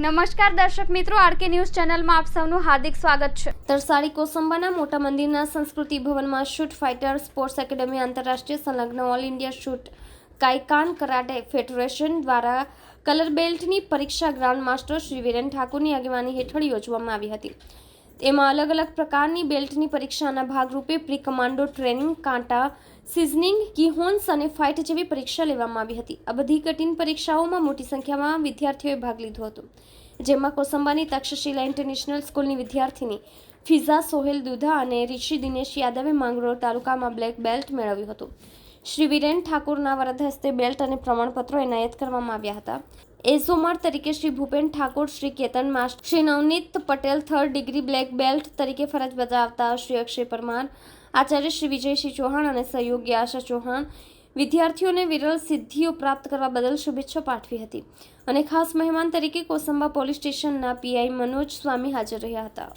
નમસ્કાર દર્શક મિત્રો, આરકે ન્યૂઝ ચેનલમાં આપ સૌનું હાર્દિક સ્વાગત છે। તરસાળી કોસંબાના મોટા મંદિરના સંસ્કૃતિ ભવનમાં શૂટ ફાઇટર સ્પોર્ટ્સ એકેડમી આંતરરાષ્ટ્રીય સંલગ્ન ઓલ ઇન્ડિયા શૂટ કાઈકાન કરાટે ફેડરેશન દ્વારા કલર બેલ્ટની પરીક્ષા ગ્રાન્ડ માસ્ટર શ્રી વિરેન ઠાકુરની આગેવાની હેઠળ યોજવામાં આવી હતી। તેમાં અલગ અલગ પ્રકારની બેલ્ટની પરીક્ષાના ભાગરૂપે પ્રી કમાન્ડો ટ્રેનિંગ, કાંટા સિઝનિંગ, કીહોન્સ અને ફાઇટ જેવી પરીક્ષા લેવામાં આવી હતી। આ બધી કઠિન પરીક્ષાઓમાં મોટી સંખ્યામાં વિદ્યાર્થીઓએ ભાગ લીધો હતો, જેમાં કોસંબાની તક્ષશિલા ઇન્ટરનેશનલ સ્કૂલની વિદ્યાર્થીની ફિઝા સોહેલ દુધા અને ઋષિ દિનેશ યાદવે માંગરોળ તાલુકામાં બ્લેક બેલ્ટ મેળવ્યું હતું। શ્રી વિરેન ઠાકુરના વરદ હસ્તે બેલ્ટ અને પ્રમાણપત્રો એનાયત કરવામાં આવ્યા હતા। એઝોમાર તરીકે Shri Bhupen Thakor, Shri Ketan master, Shri Navneet Patel 3rd degree black belt તરીકે ફરજ બજાવતા શ્રી અક્ષય પરમાર, આચાર્ય શ્રી વિજયસિંહ ચૌહાણ અને સહયોગી આશા ચૌહાણ વિદ્યાર્થીઓને વિરલ સિદ્ધિઓ પ્રાપ્ત કરવા બદલ શુભેચ્છા પાઠવી હતી અને ખાસ મહેમાન તરીકે કોસંબા પોલીસ સ્ટેશનના પીઆઈ મનોજ સ્વામી હાજર રહ્યા હતા।